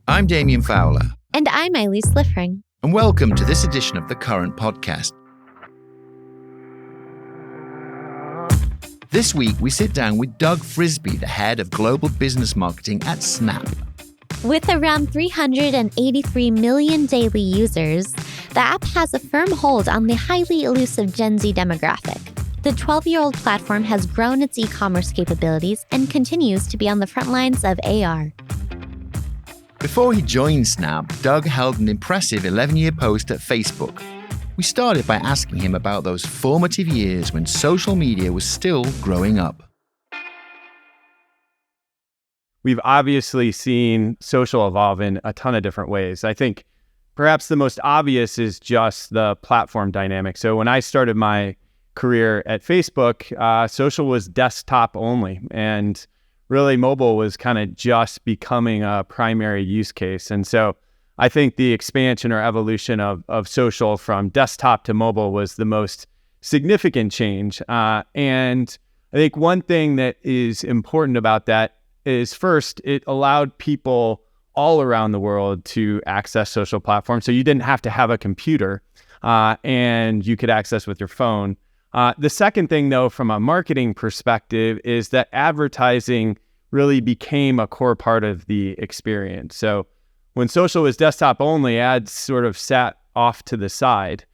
I'm Damien Fowler. And I'm Eileen Sliffring. And welcome to this edition of The Current Podcast. This week, we sit down with Doug Frisbie, the head of global business marketing at Snap. With around 383 million daily users, the app has a firm hold on the highly elusive Gen Z demographic. The 12-year-old platform has grown its e-commerce capabilities and continues to be on the front lines of AR. Before he joined Snap, Doug held an impressive 11-year post at Facebook. We started by asking him about those formative years when social media was still growing up. We've obviously seen social evolve in a ton of different ways. I think perhaps the most obvious is just the platform dynamic. So when I started my career at Facebook, social was desktop only, and really mobile was kind of just becoming a primary use case. And so I think the expansion or evolution of social from desktop to mobile was the most significant change. And I think one thing that is important about that is, first, it allowed people all around the world to access social platforms. So you didn't have to have a computer, and you could access with your phone. The second thing, though, from a marketing perspective, is that advertising really became a core part of the experience. So when social was desktop only, ads sort of sat off to the side.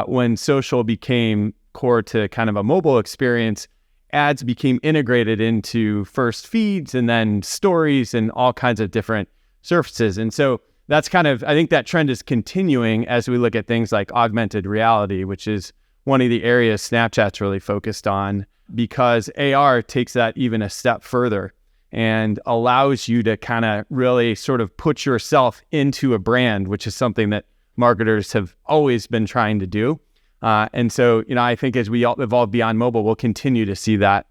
When social became core to kind of a mobile experience, ads became integrated into first feeds and then stories and all kinds of different surfaces. And so that's kind of, I think that trend is continuing as we look at things like augmented reality, which is one of the areas Snapchat's really focused on, because AR takes that even a step further and allows you to kind of really sort of put yourself into a brand, which is something that marketers have always been trying to do. And so, I think as we evolve beyond mobile, we'll continue to see that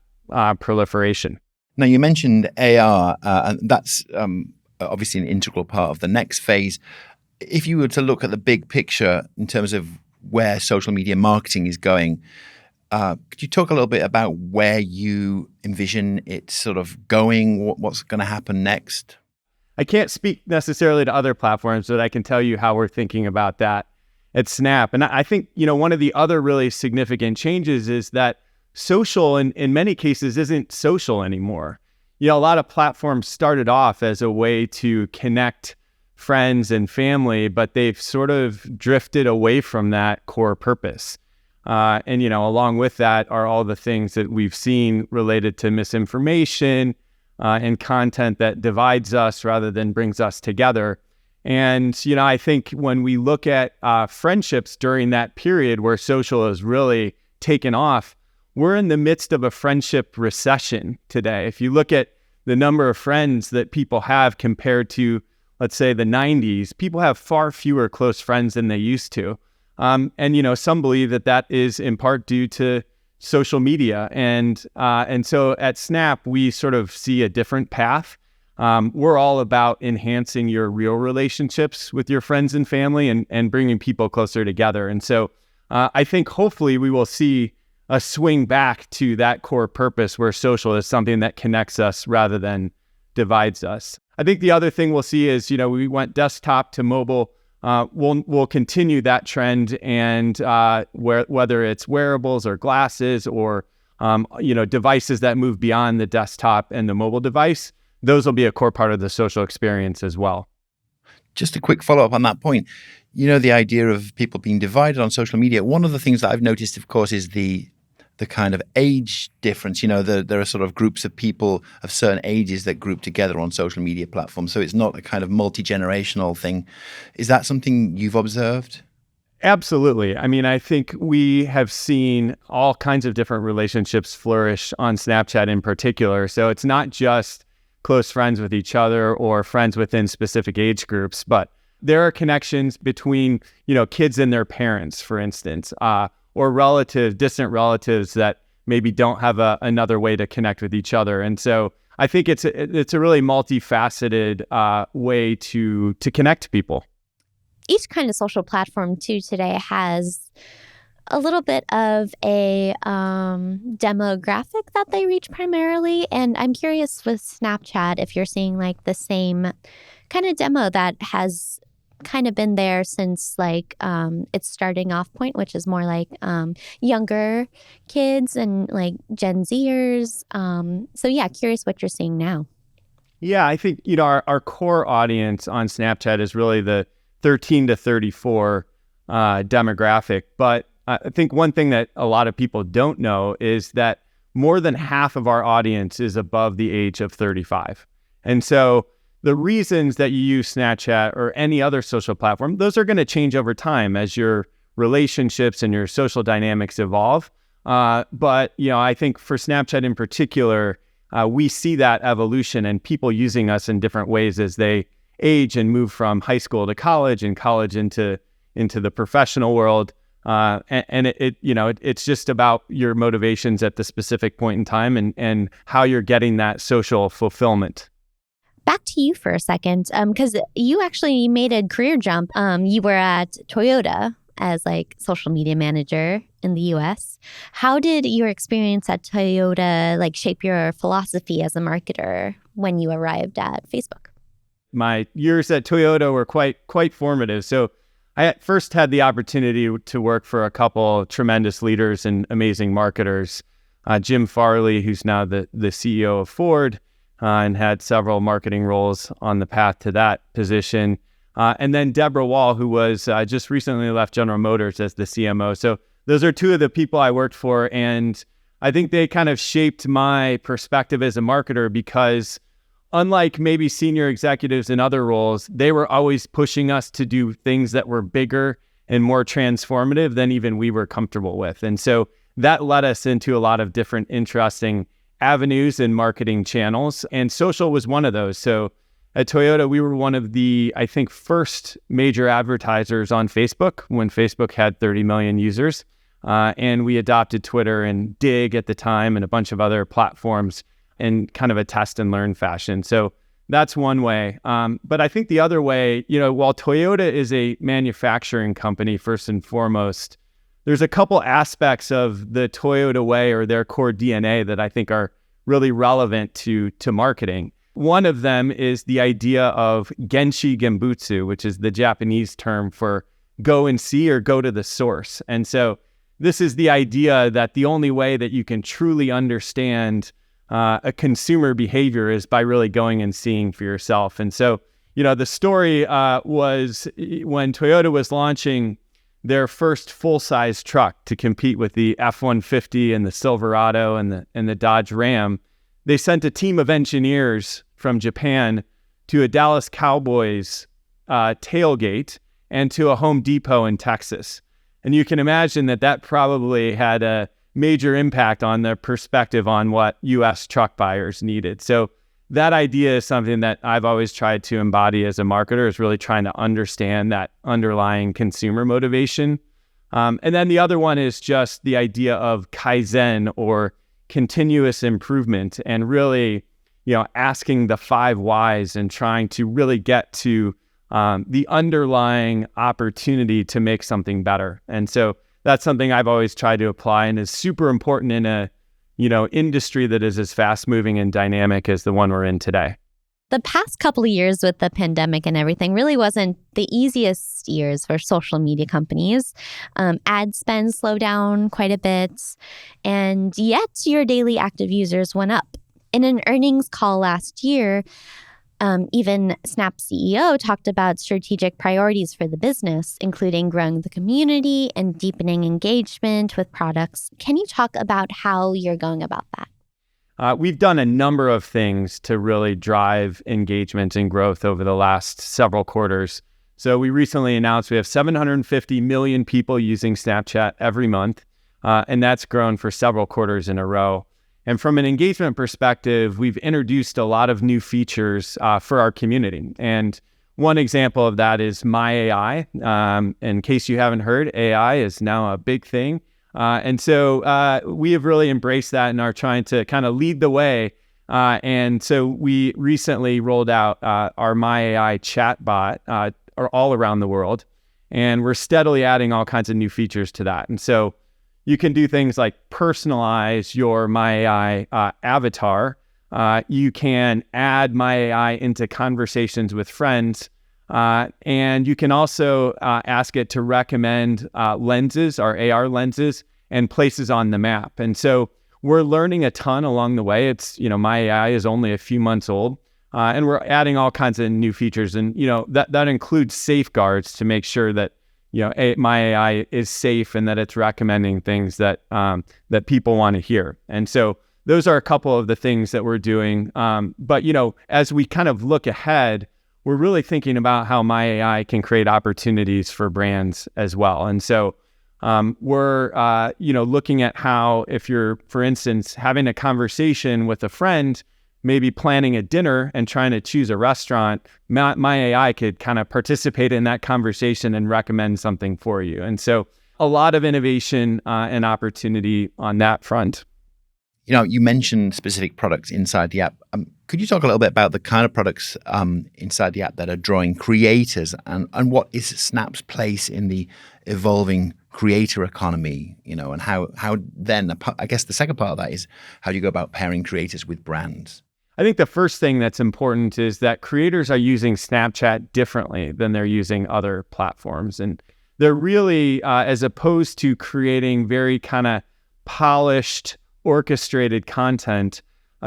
proliferation. Now, you mentioned AR, and that's obviously an integral part of the next phase. If you were to look at the big picture in terms of where social media marketing is going, could you talk a little bit about where you envision it sort of going, what's going to happen next? I can't speak necessarily to other platforms, but I can tell you how we're thinking about that at Snap. And I think, one of the other really significant changes is that social in many cases isn't social anymore. A lot of platforms started off as a way to connect friends and family, but they've sort of drifted away from that core purpose. And along with that are all the things that we've seen related to misinformation and content that divides us rather than brings us together. And, I think when we look at friendships during that period where social has really taken off, we're in the midst of a friendship recession today. If you look at the number of friends that people have compared to, let's say, the 90s, people have far fewer close friends than they used to. And some believe that is in part due to social media. And so at Snap, we sort of see a different path. We're all about enhancing your real relationships with your friends and family and bringing people closer together. And so I think hopefully we will see a swing back to that core purpose where social is something that connects us rather than divides us. I think the other thing we'll see is, we went desktop to mobile. We'll continue that trend, and whether it's wearables or glasses or devices that move beyond the desktop and the mobile device, those will be a core part of the social experience as well. Just a quick follow-up on that point. The idea of people being divided on social media. One of the things that I've noticed, of course, is the kind of age difference. There are sort of groups of people of certain ages that group together on social media platforms. So it's not a kind of multi-generational thing. Is that something you've observed? Absolutely. I mean, I think we have seen all kinds of different relationships flourish on Snapchat in particular. So it's not just close friends with each other or friends within specific age groups, but there are connections between, kids and their parents, for instance, or distant relatives that maybe don't have another way to connect with each other. And so I think it's a really multifaceted way to connect people. Each kind of social platform too today has a little bit of a demographic that they reach primarily. And I'm curious with Snapchat if you're seeing like the same kind of demo that has kind of been there since like its starting off point, which is more like younger kids and like Gen Zers. So yeah, curious what you're seeing now. Yeah, I think, our core audience on Snapchat is really the 13 to 34 demographic. But I think one thing that a lot of people don't know is that more than half of our audience is above the age of 35. And so the reasons that you use Snapchat or any other social platform, those are going to change over time as your relationships and your social dynamics evolve. But I think for Snapchat in particular, we see that evolution and people using us in different ways as they age and move from high school to college and college into the professional world. It's just about your motivations at the specific point in time and how you're getting that social fulfillment. Back to you for a second, because you actually made a career jump. You were at Toyota as like social media manager in the US. How did your experience at Toyota like shape your philosophy as a marketer when you arrived at Facebook? My years at Toyota were quite formative. So I first had the opportunity to work for a couple tremendous leaders and amazing marketers. Jim Farley, who's now the CEO of Ford, and had several marketing roles on the path to that position. And then Deborah Wall, who was just recently left General Motors as the CMO. So those are two of the people I worked for. And I think they kind of shaped my perspective as a marketer because unlike maybe senior executives in other roles, they were always pushing us to do things that were bigger and more transformative than even we were comfortable with. And so that led us into a lot of different interesting avenues and marketing channels. And social was one of those. So at Toyota, we were one of the, I think, first major advertisers on Facebook when Facebook had 30 million users. And we adopted Twitter and Dig at the time and a bunch of other platforms in kind of a test and learn fashion. So that's one way. But I think the other way, while Toyota is a manufacturing company, first and foremost, there's a couple aspects of the Toyota way or their core DNA that I think are really relevant to marketing. One of them is the idea of Genshi Genbutsu, which is the Japanese term for go and see or go to the source. And so this is the idea that the only way that you can truly understand a consumer behavior is by really going and seeing for yourself. And so, the story was when Toyota was launching their first full-size truck to compete with the F-150 and the Silverado and the Dodge Ram, they sent a team of engineers from Japan to a Dallas Cowboys tailgate and to a Home Depot in Texas. And you can imagine that probably had a major impact on their perspective on what U.S. truck buyers needed. So that idea is something that I've always tried to embody as a marketer, is really trying to understand that underlying consumer motivation. And then the other one is just the idea of Kaizen or continuous improvement and really, asking the 5 whys and trying to really get to the underlying opportunity to make something better. And so that's something I've always tried to apply and is super important in a industry that is as fast moving and dynamic as the one we're in today. The past couple of years with the pandemic and everything really wasn't the easiest years for social media companies. Ad spend slowed down quite a bit, and yet your daily active users went up. In an earnings call last year, even Snap's CEO talked about strategic priorities for the business, including growing the community and deepening engagement with products. Can you talk about how you're going about that? We've done a number of things to really drive engagement and growth over the last several quarters. So we recently announced we have 750 million people using Snapchat every month, and that's grown for several quarters in a row. And from an engagement perspective, we've introduced a lot of new features for our community. And one example of that is My AI. In case you haven't heard, AI is now a big thing. And so we have really embraced that and are trying to kind of lead the way. And so we recently rolled out our My AI chatbot all around the world. And we're steadily adding all kinds of new features to that. And so you can do things like personalize your My AI avatar. You can add My AI into conversations with friends. And you can also ask it to recommend lenses, our AR lenses, and places on the map. And so we're learning a ton along the way. It's, My AI is only a few months old. And we're adding all kinds of new features. And, that includes safeguards to make sure that, My AI is safe and that it's recommending things that that people want to hear. And so those are a couple of the things that we're doing. But, as we kind of look ahead, we're really thinking about how My AI can create opportunities for brands as well. And so we're, looking at how if you're, for instance, having a conversation with a friend, maybe planning a dinner and trying to choose a restaurant, My AI could kind of participate in that conversation and recommend something for you. And so a lot of innovation and opportunity on that front. You mentioned specific products inside the app. Could you talk a little bit about the kind of products inside the app that are drawing creators and what is Snap's place in the evolving creator economy, and how then, I guess the second part of that is how do you go about pairing creators with brands? I think the first thing that's important is that creators are using Snapchat differently than they're using other platforms. And they're really, as opposed to creating very kind of polished, orchestrated content,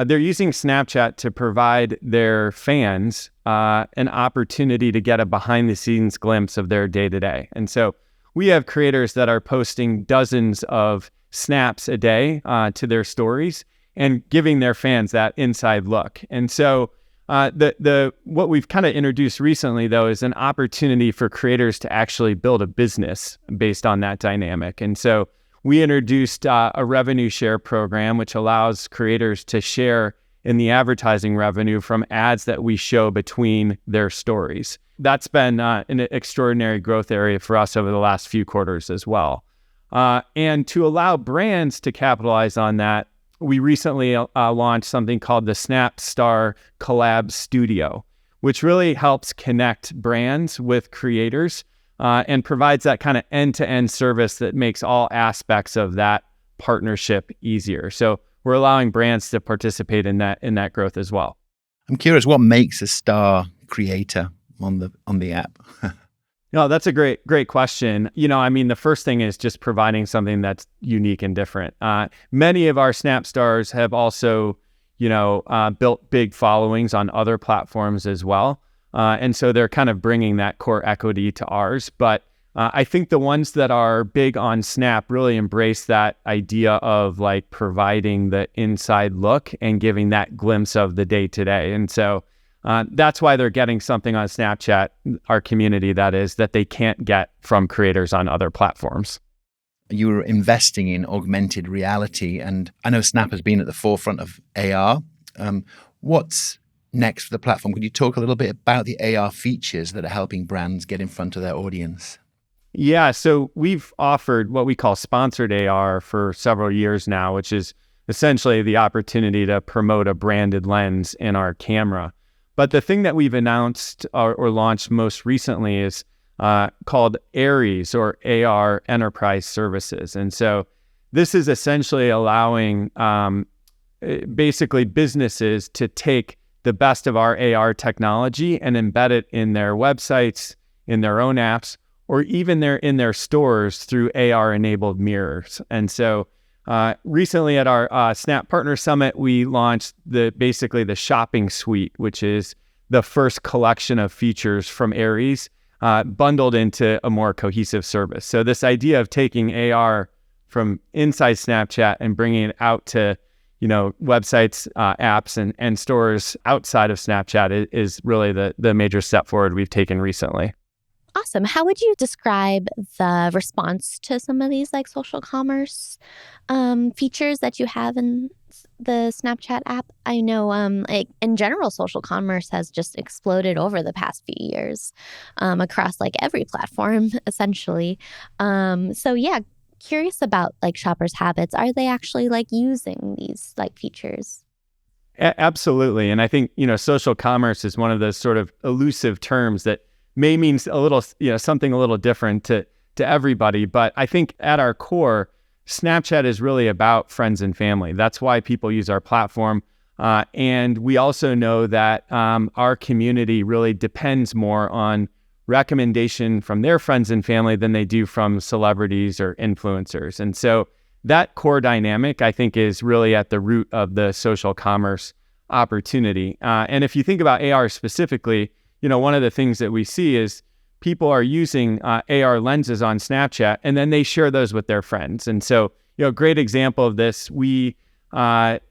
they're using Snapchat to provide their fans an opportunity to get a behind-the-scenes glimpse of their day-to-day. And so we have creators that are posting dozens of snaps a day to their stories and giving their fans that inside look. And so what we've kind of introduced recently, though, is an opportunity for creators to actually build a business based on that dynamic. And so we introduced a revenue share program, which allows creators to share in the advertising revenue from ads that we show between their stories. That's been an extraordinary growth area for us over the last few quarters as well. And to allow brands to capitalize on that, we recently launched something called the Snap Star Collab Studio, which really helps connect brands with creators and provides that kind of end-to-end service that makes all aspects of that partnership easier. So we're allowing brands to participate in that growth as well. I'm curious, what makes a star creator on the app? No, that's a great question. The first thing is just providing something that's unique and different. Many of our Snap Stars have also, built big followings on other platforms as well. And so they're kind of bringing that core equity to ours. But I think the ones that are big on Snap really embrace that idea of like providing the inside look and giving that glimpse of the day to day. And so that's why they're getting something on Snapchat, our community that they can't get from creators on other platforms. You were investing in augmented reality, and I know Snap has been at the forefront of AR. What's next for the platform? Could you talk a little bit about the AR features that are helping brands get in front of their audience? Yeah, so we've offered what we call sponsored AR for several years now, which is essentially the opportunity to promote a branded lens in our camera. But the thing that we've announced or launched most recently is called Aries, or AR Enterprise Services. And so this is essentially allowing basically businesses to take the best of our AR technology and embed it in their websites, in their own apps, or even in their stores through AR-enabled mirrors. And so recently at our Snap Partner Summit, we launched basically the shopping suite, which is the first collection of features from Aries bundled into a more cohesive service. So this idea of taking AR from inside Snapchat and bringing it out to websites, apps, and stores outside of Snapchat is really the major step forward we've taken recently. Awesome. How would you describe the response to some of these like social commerce features that you have in the Snapchat app? I know like in general, social commerce has just exploded over the past few years across like every platform, essentially. So yeah, curious about like shoppers' habits. Are they actually like using these like features? Absolutely. And I think, social commerce is one of those sort of elusive terms that may mean a little, something a little different to everybody. But I think at our core, Snapchat is really about friends and family. That's why people use our platform. And we also know that our community really depends more on recommendation from their friends and family than they do from celebrities or influencers. And so that core dynamic, I think, is really at the root of the social commerce opportunity. And if you think about AR specifically, one of the things that we see is people are using AR lenses on Snapchat, and then they share those with their friends. And so, a great example of this, we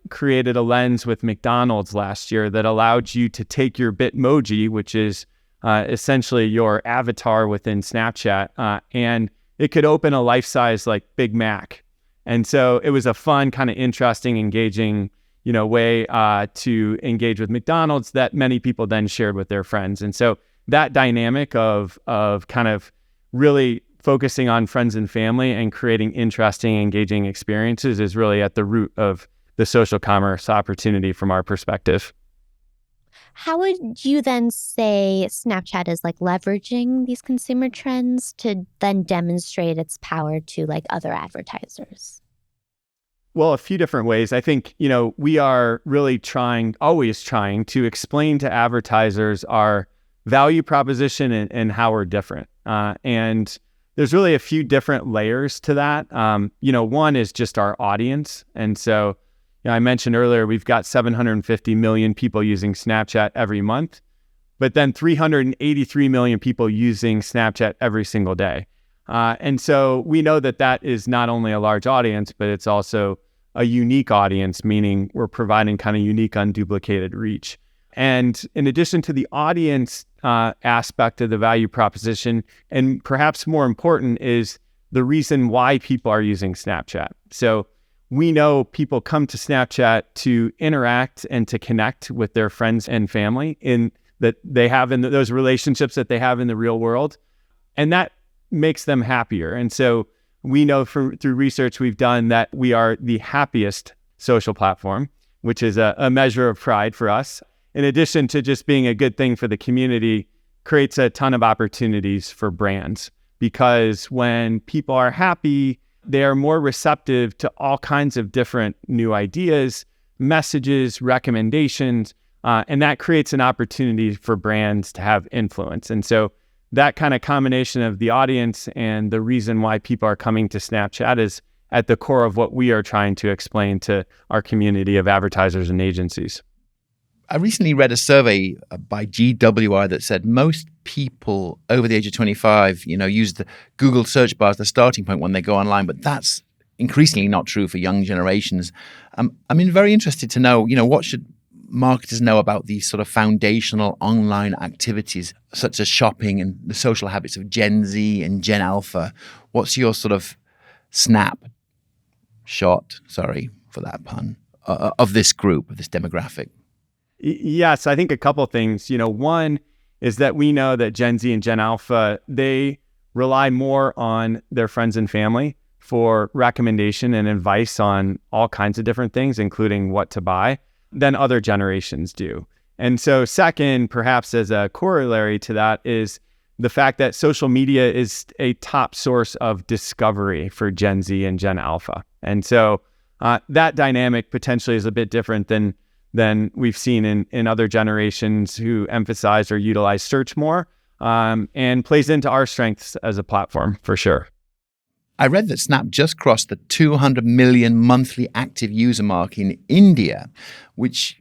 created a lens with McDonald's last year that allowed you to take your Bitmoji, which is essentially your avatar within Snapchat, and it could open a life-size like Big Mac. And so it was a fun, kind of interesting, engaging, way to engage with McDonald's that many people then shared with their friends. And so that dynamic of kind of really focusing on friends and family and creating interesting, engaging experiences is really at the root of the social commerce opportunity from our perspective. How would you then say Snapchat is like leveraging these consumer trends to then demonstrate its power to like other advertisers? Well, a few different ways. I think, we are really always trying to explain to advertisers our value proposition and how we're different. And there's really a few different layers to that. One is just our audience. And so, I mentioned earlier, we've got 750 million people using Snapchat every month, but then 383 million people using Snapchat every single day. And so we know that is not only a large audience, but it's also a unique audience, meaning we're providing kind of unique, unduplicated reach. And in addition to the audience aspect of the value proposition, and perhaps more important, is the reason why people are using Snapchat. So we know people come to Snapchat to interact and to connect with their friends and family that they have in those relationships that they have in the real world. And that makes them happier. And so we know through research we've done that we are the happiest social platform, which is a measure of pride for us. In addition to just being a good thing for the community, creates a ton of opportunities for brands. Because when people are happy, they are more receptive to all kinds of different new ideas, messages, recommendations, and that creates an opportunity for brands to have influence. And so that kind of combination of the audience and the reason why people are coming to Snapchat is at the core of what we are trying to explain to our community of advertisers and agencies. I recently read a survey by GWI that said most people over the age of 25, use the Google search bar as the starting point when they go online, but that's increasingly not true for young generations. Very interested to know, what should marketers know about these sort of foundational online activities, such as shopping and the social habits of Gen Z and Gen Alpha? What's your sort of snapshot, sorry for that pun, of this group, of this demographic? Yes, I think a couple things. One is that we know that Gen Z and Gen Alpha, they rely more on their friends and family for recommendation and advice on all kinds of different things, including what to buy, than other generations do. And so second, perhaps as a corollary to that, is the fact that social media is a top source of discovery for Gen Z and Gen Alpha. And so that dynamic potentially is a bit different than we've seen in other generations who emphasize or utilize search more, and plays into our strengths as a platform for sure. I read that Snap just crossed the 200 million monthly active user mark in India, which,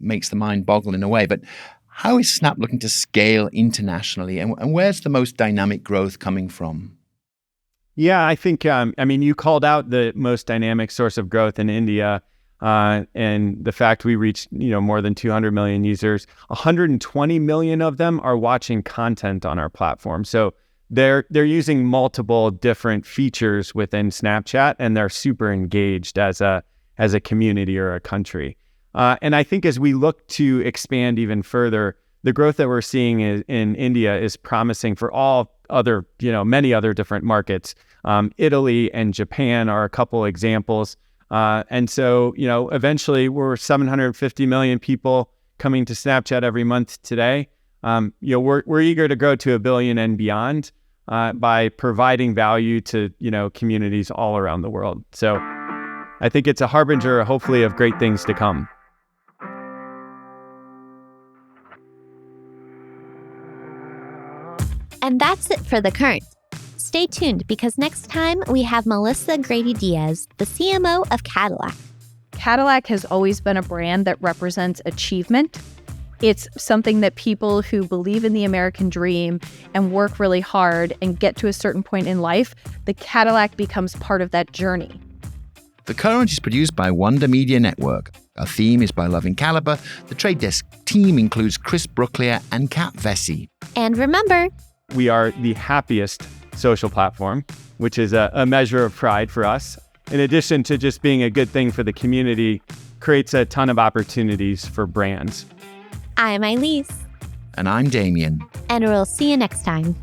makes the mind boggle in a way. But how is Snap looking to scale internationally, and where's the most dynamic growth coming from? Yeah, I think, you called out the most dynamic source of growth in India. And the fact we reached, more than 200 million users, 120 million of them are watching content on our platform. So they're using multiple different features within Snapchat, and they're super engaged as a community or a country. And I think as we look to expand even further, the growth that we're seeing in India is promising for all other, many other different markets. Italy and Japan are a couple examples. And so, eventually we're 750 million people coming to Snapchat every month today. We're eager to grow to 1 billion and beyond by providing value to, communities all around the world. So I think it's a harbinger, hopefully, of great things to come. And that's it for The Current. Stay tuned because next time we have Melissa Grady-Diaz, the CMO of Cadillac. Cadillac has always been a brand that represents achievement. It's something that people who believe in the American dream and work really hard and get to a certain point in life, the Cadillac becomes part of that journey. The Current is produced by Wonder Media Network. Our theme is by Loving Caliber. The Trade Desk team includes Chris Brooklier and Kat Vesey. And remember, we are the happiest social platform, which is a measure of pride for us. In addition to just being a good thing for the community, creates a ton of opportunities for brands. I'm Elise. And I'm Damien. And we'll see you next time.